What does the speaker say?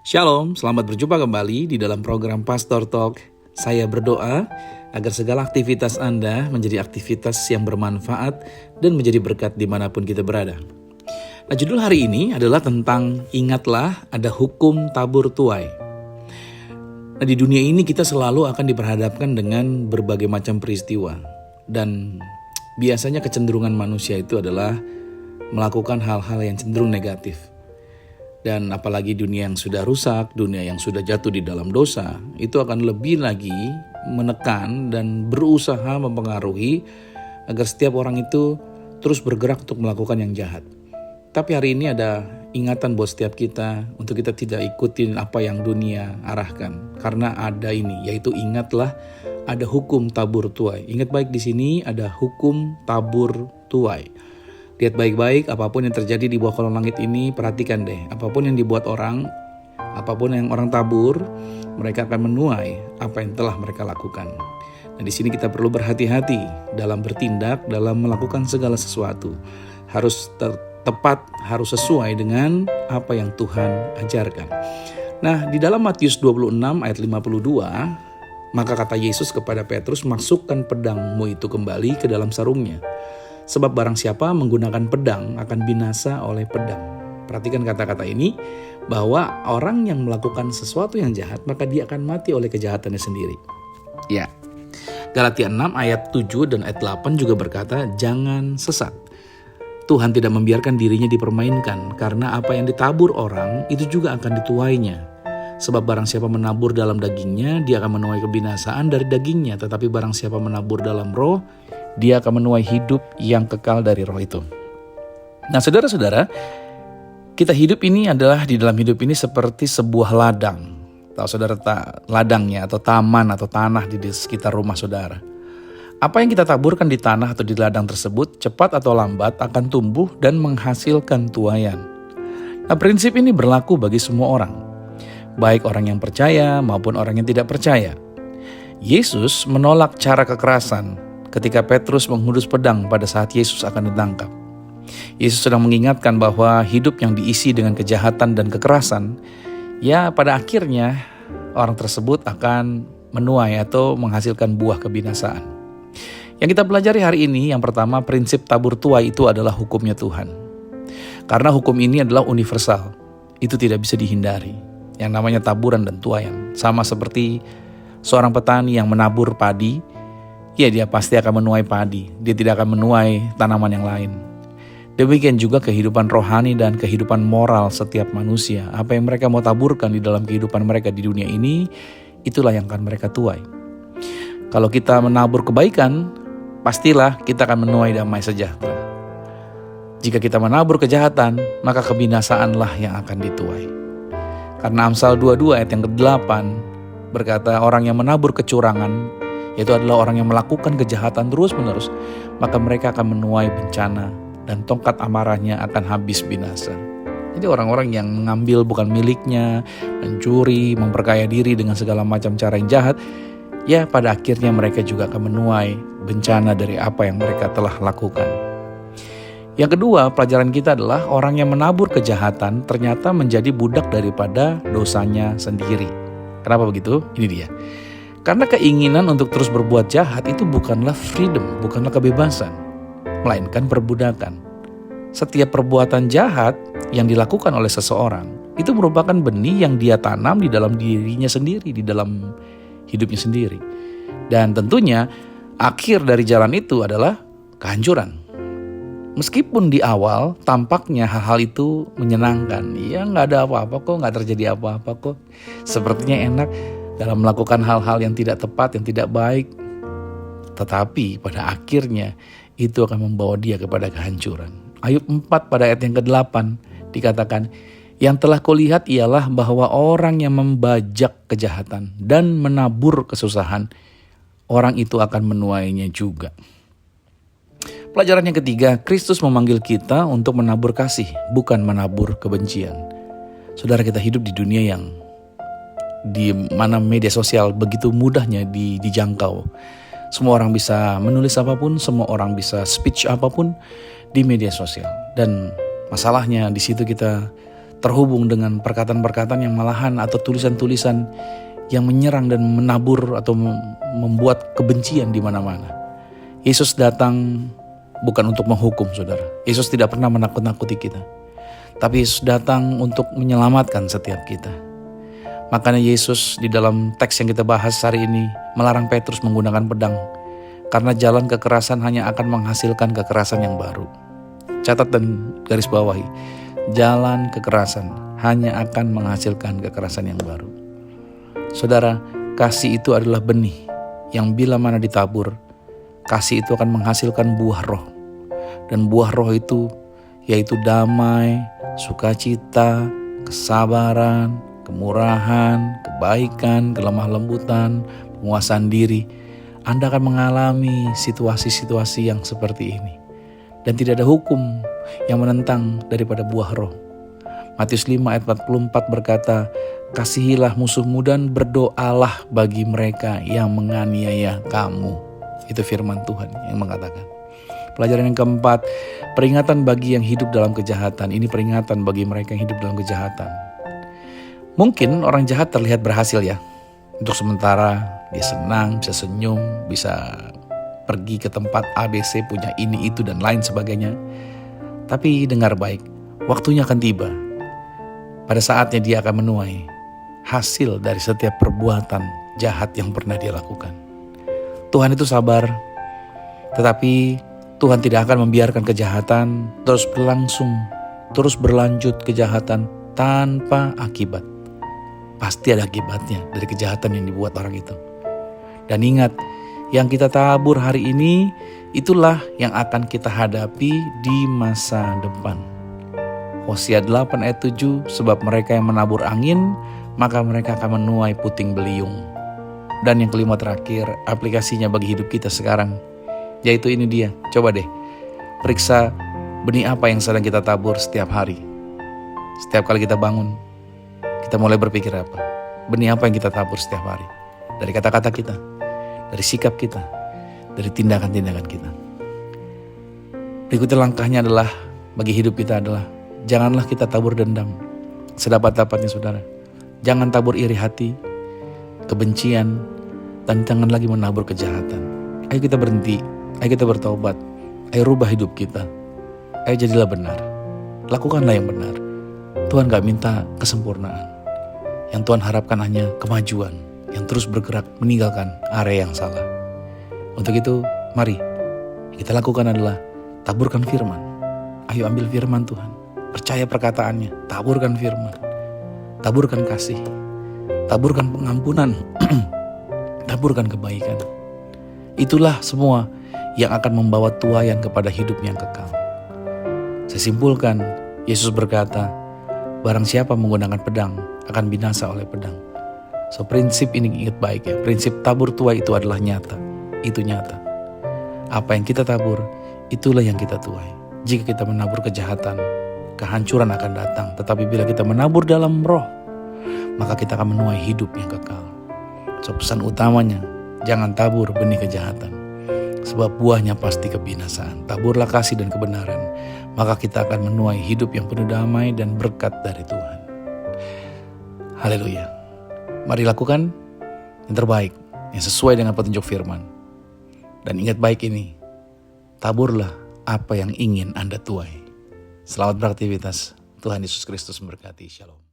Shalom, selamat berjumpa kembali di dalam program Pastor Talk. Saya berdoa agar segala aktivitas Anda menjadi aktivitas yang bermanfaat dan menjadi berkat dimanapun kita berada. Nah, judul hari ini adalah tentang ingatlah ada hukum tabur tuai. Nah, di dunia ini kita selalu akan diperhadapkan dengan berbagai macam peristiwa. Dan biasanya kecenderungan manusia itu adalah melakukan hal-hal yang cenderung negatif. Dan apalagi dunia yang sudah rusak, dunia yang sudah jatuh di dalam dosa, itu akan lebih lagi menekan dan berusaha mempengaruhi agar setiap orang itu terus bergerak untuk melakukan yang jahat. Tapi hari ini ada ingatan buat setiap kita untuk kita tidak ikutin apa yang dunia arahkan. Karena ada ini, yaitu ingatlah ada hukum tabur tuai. Ingat baik di sini ada hukum tabur tuai. Lihat baik-baik apapun yang terjadi di bawah kolong langit ini, perhatikan deh. Apapun yang dibuat orang, apapun yang orang tabur, mereka akan menuai apa yang telah mereka lakukan. Nah, di sini kita perlu berhati-hati dalam bertindak, dalam melakukan segala sesuatu. Harus tepat, harus sesuai dengan apa yang Tuhan ajarkan. Nah, di dalam Matius 26 ayat 52, maka kata Yesus kepada Petrus, masukkan pedangmu itu kembali ke dalam sarungnya. Sebab barang siapa menggunakan pedang akan binasa oleh pedang. Perhatikan kata-kata ini, bahwa orang yang melakukan sesuatu yang jahat, maka dia akan mati oleh kejahatannya sendiri. Ya, Galatia 6 ayat 7 dan ayat 8 juga berkata, jangan sesat. Tuhan tidak membiarkan dirinya dipermainkan, karena apa yang ditabur orang, itu juga akan dituainya. Sebab barang siapa menabur dalam dagingnya, dia akan menuai kebinasaan dari dagingnya. Tetapi barang siapa menabur dalam roh, dia akan menuai hidup yang kekal dari roh itu. Nah, saudara-saudara, kita hidup ini adalah di dalam hidup ini seperti sebuah ladang. Tahu saudara ladangnya atau taman atau tanah di sekitar rumah saudara. Apa yang kita taburkan di tanah atau di ladang tersebut cepat atau lambat akan tumbuh dan menghasilkan tuaian. Nah, prinsip ini berlaku bagi semua orang, baik orang yang percaya maupun orang yang tidak percaya. Yesus menolak cara kekerasan ketika Petrus menghunus pedang pada saat Yesus akan ditangkap. Yesus sedang mengingatkan bahwa hidup yang diisi dengan kejahatan dan kekerasan, ya pada akhirnya orang tersebut akan menuai atau menghasilkan buah kebinasaan. Yang kita pelajari hari ini, yang pertama, prinsip tabur tuai itu adalah hukumnya Tuhan. Karena hukum ini adalah universal, itu tidak bisa dihindari. Yang namanya taburan dan tuaian, sama seperti seorang petani yang menabur padi, ya dia pasti akan menuai padi, dia tidak akan menuai tanaman yang lain. Demikian juga kehidupan rohani dan kehidupan moral setiap manusia. Apa yang mereka mau taburkan di dalam kehidupan mereka di dunia ini, itulah yang akan mereka tuai. Kalau kita menabur kebaikan, pastilah kita akan menuai damai sejahtera. Jika kita menabur kejahatan, maka kebinasaanlah yang akan dituai. Karena Amsal 22 ayat yang ke-8 berkata, orang yang menabur kecurangan, yaitu adalah orang yang melakukan kejahatan terus-menerus, maka mereka akan menuai bencana dan tongkat amarahnya akan habis binasa. Jadi orang-orang yang mengambil bukan miliknya, mencuri, memperkaya diri dengan segala macam cara yang jahat, ya pada akhirnya mereka juga akan menuai bencana dari apa yang mereka telah lakukan. Yang kedua, pelajaran kita adalah orang yang menabur kejahatan ternyata menjadi budak daripada dosanya sendiri. Kenapa begitu? Ini dia. Karena keinginan untuk terus berbuat jahat itu bukanlah freedom, bukanlah kebebasan, melainkan perbudakan. Setiap perbuatan jahat yang dilakukan oleh seseorang itu merupakan benih yang dia tanam di dalam dirinya sendiri, di dalam hidupnya sendiri. Dan tentunya akhir dari jalan itu adalah kehancuran. Meskipun di awal tampaknya hal-hal itu menyenangkan, ya nggak ada apa-apa kok, nggak terjadi apa-apa kok, sepertinya enak dalam melakukan hal-hal yang tidak tepat, yang tidak baik. Tetapi pada akhirnya itu akan membawa dia kepada kehancuran. Ayub 4 pada ayat yang ke-8 dikatakan, yang telah kulihat ialah bahwa orang yang membajak kejahatan dan menabur kesusahan, orang itu akan menuainya juga. Pelajaran yang ketiga, Kristus memanggil kita untuk menabur kasih, bukan menabur kebencian. Saudara, kita hidup di dunia yang di mana media sosial begitu mudahnya dijangkau. Semua orang bisa menulis apapun, semua orang bisa speech apapun di media sosial. Dan masalahnya di situ kita terhubung dengan perkataan-perkataan yang malahan atau tulisan-tulisan yang menyerang dan menabur atau membuat kebencian di mana-mana. Yesus datang bukan untuk menghukum, saudara. Yesus tidak pernah menakut-nakuti kita. Tapi Yesus datang untuk menyelamatkan setiap kita. Makanya Yesus di dalam teks yang kita bahas hari ini melarang Petrus menggunakan pedang. Karena jalan kekerasan hanya akan menghasilkan kekerasan yang baru. Catat dan garis bawahi. Jalan kekerasan hanya akan menghasilkan kekerasan yang baru. Saudara, kasih itu adalah benih yang bila mana ditabur, kasih itu akan menghasilkan buah roh. Dan buah roh itu yaitu damai, sukacita, kesabaran, kemurahan, kebaikan, kelemah lembutan, penguasaan diri. Anda akan mengalami situasi-situasi yang seperti ini. Dan tidak ada hukum yang menentang daripada buah roh. Matius 5 ayat 44 berkata, kasihilah musuhmu dan berdoalah bagi mereka yang menganiaya kamu. Itu firman Tuhan yang mengatakan. Pelajaran yang keempat, peringatan bagi yang hidup dalam kejahatan. Ini peringatan bagi mereka yang hidup dalam kejahatan. Mungkin orang jahat terlihat berhasil ya. Untuk sementara dia senang, bisa senyum, bisa pergi ke tempat ABC, punya ini, itu, dan lain sebagainya. Tapi dengar baik, waktunya akan tiba. Pada saatnya dia akan menuai hasil dari setiap perbuatan jahat yang pernah dia lakukan. Tuhan itu sabar, tetapi Tuhan tidak akan membiarkan kejahatan terus berlangsung, terus berlanjut kejahatan tanpa akibat. Pasti ada akibatnya dari kejahatan yang dibuat orang itu. Dan ingat, yang kita tabur hari ini, itulah yang akan kita hadapi di masa depan. Hosea 8 ayat 7, sebab mereka yang menabur angin, maka mereka akan menuai puting beliung. Dan yang kelima terakhir, aplikasinya bagi hidup kita sekarang, yaitu ini dia. Coba deh, periksa benih apa yang sedang kita tabur setiap hari. Setiap kali kita bangun, kita mulai berpikir apa? Benih apa yang kita tabur setiap hari? Dari kata-kata kita, dari sikap kita, dari tindakan-tindakan kita. Berikutnya langkahnya adalah, bagi hidup kita adalah, janganlah kita tabur dendam. Sedapat-dapatnya saudara. Jangan tabur iri hati, kebencian, dan jangan lagi menabur kejahatan. Ayo kita berhenti, ayo kita bertobat, ayo rubah hidup kita. Ayo jadilah benar, lakukanlah yang benar. Tuhan gak minta kesempurnaan. Yang Tuhan harapkan hanya kemajuan, yang terus bergerak meninggalkan area yang salah. Untuk itu, mari kita lakukan adalah taburkan firman. Ayo ambil firman Tuhan, percaya perkataannya, taburkan firman, taburkan kasih, taburkan pengampunan, taburkan kebaikan. Itulah semua yang akan membawa tuaian kepada hidup yang kekal. Saya simpulkan, Yesus berkata, barang siapa menggunakan pedang akan binasa oleh pedang. So prinsip ini ingat baik ya, prinsip tabur tuai itu adalah nyata. Itu nyata. Apa yang kita tabur, itulah yang kita tuai. Jika kita menabur kejahatan, kehancuran akan datang. Tetapi bila kita menabur dalam roh, maka kita akan menuai hidup yang kekal. So pesan utamanya, jangan tabur benih kejahatan. Sebab buahnya pasti kebinasaan. Taburlah kasih dan kebenaran, maka kita akan menuai hidup yang penuh damai dan berkat dari Tuhan. Haleluya. Mari lakukan yang terbaik, yang sesuai dengan petunjuk firman. Dan ingat baik ini, taburlah apa yang ingin Anda tuai. Selamat beraktivitas. Tuhan Yesus Kristus memberkati. Shalom.